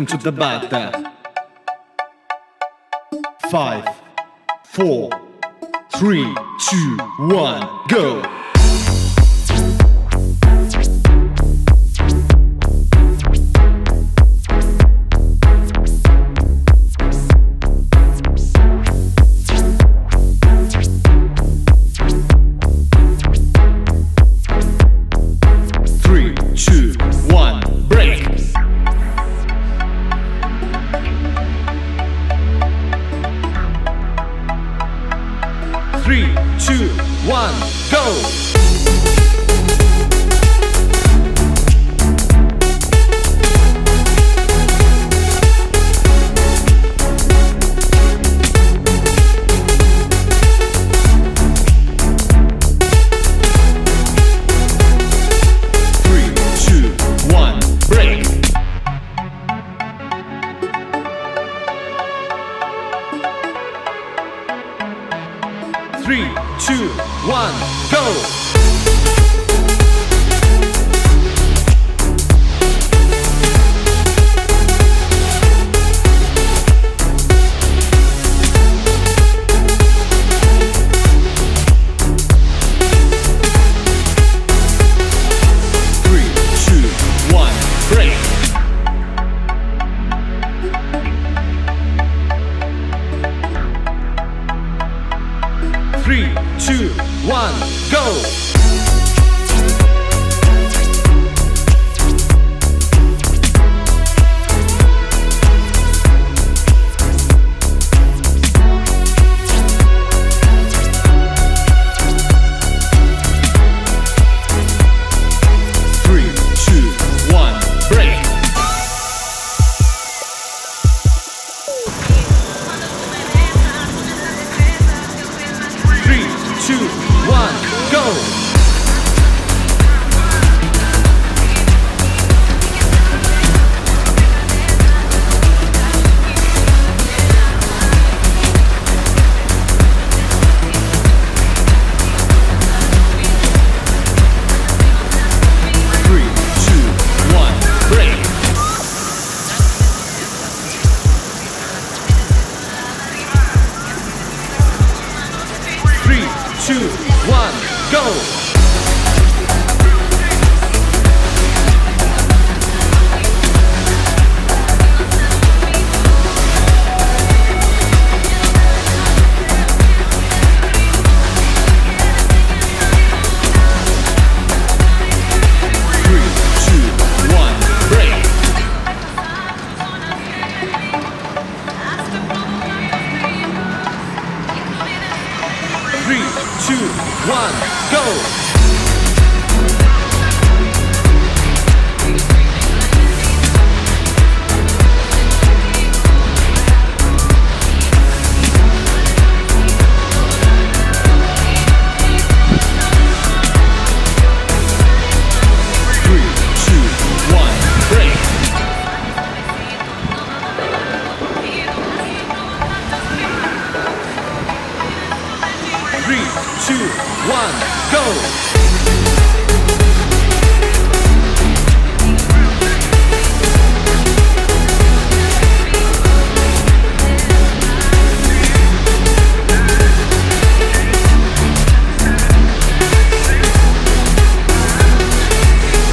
to the battle. 5, 4, 3, 2, 1, go! 3, 2, 1, break! 3, 2, 1, go! 3, 2, 1, break! 3, 2, 1, go! 3, 2, 1, break! 3, 2, 1, go! 3, 2, 1, break! 3, 2, 1, go! 3, 2, 1, break! 3, 2, 1, go! 3, 2, 1, break! 3, 2, 1, go! 3, 2, 1, break! 3, 2, 1, go!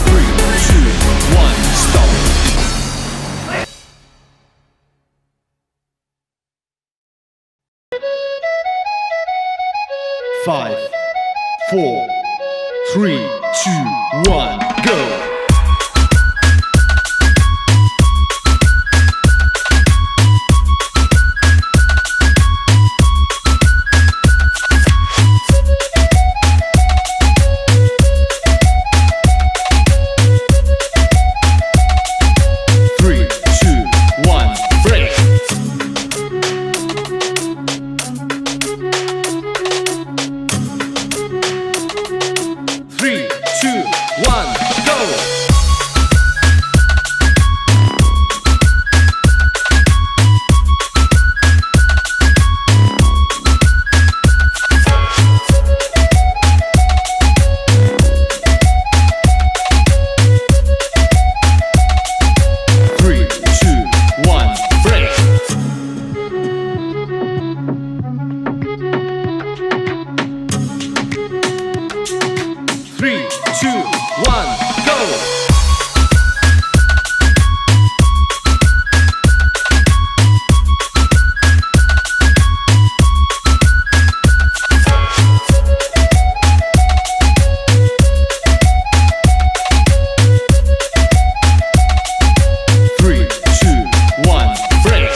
3, 2, 1, stop! 5, 4, 3, 2, 1, go! 3, 2, 1, break! 3, 2, 1, go! 3, 2, one, go! 3, 2, 1, break!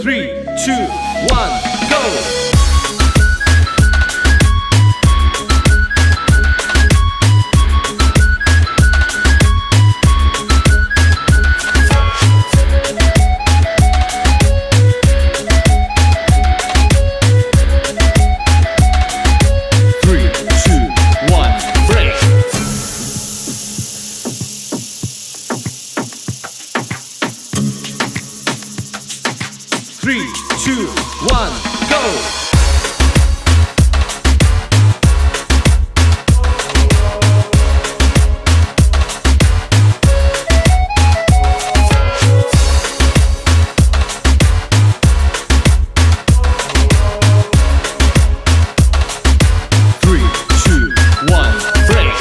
3, 2, 1, go! 3, 2, 1, break! 3, 2, 1, go! 3, 2, 1, break!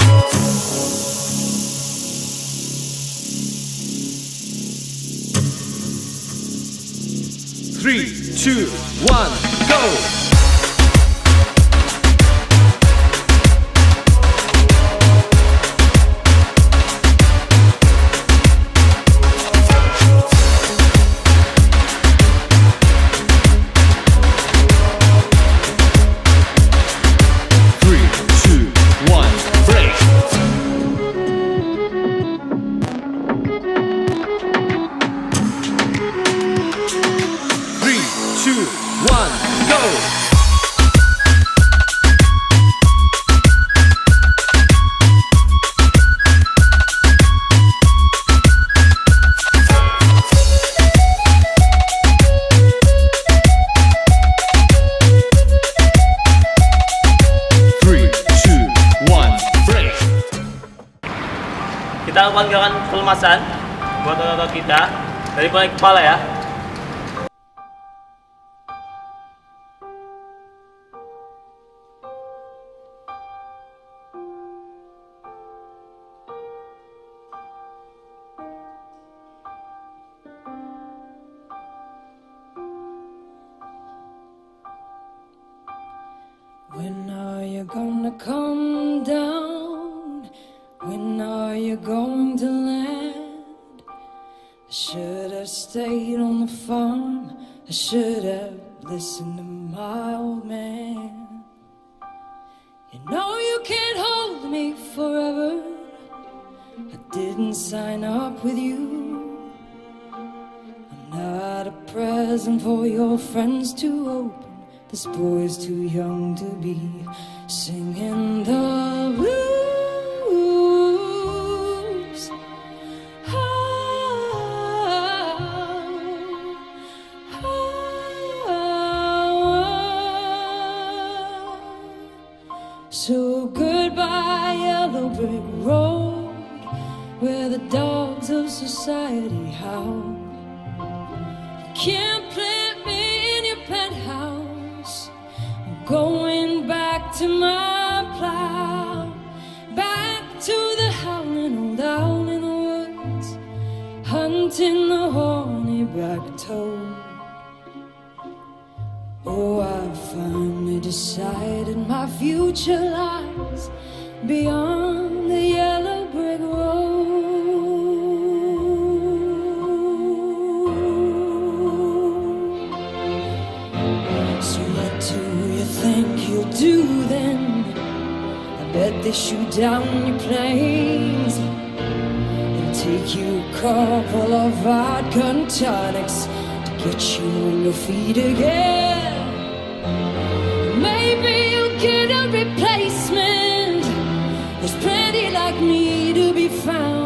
3, 2, 1, go! 3, 2, 1, break! 3, 2, 1, go! 3, 2, 1, break! Kita lakukan gerakan pelemasan buat otot kita dari mulai kepala ya. When are you gonna come down? When are you going to land? I should have stayed on the farm. I should have listened to my old man. You know you can't hold me forever. I didn't sign up with you. I'm not a present for your friends to open. This boy's too young to be singing the blues. So goodbye, yellow brick road, where the dogs of society howl. You can't plant me in your penthouse. I'm going back to my plow, back to the howling old owl in the woods, hunting the horny black toad. Oh, I finally decided my future lies beyond the yellow brick road. So what do you think you'll do then? I bet they shoot down your planes and take you a couple of vodka and tonics to get you on your feet again. Maybe you'll get a replacement. There's plenty like me to be found.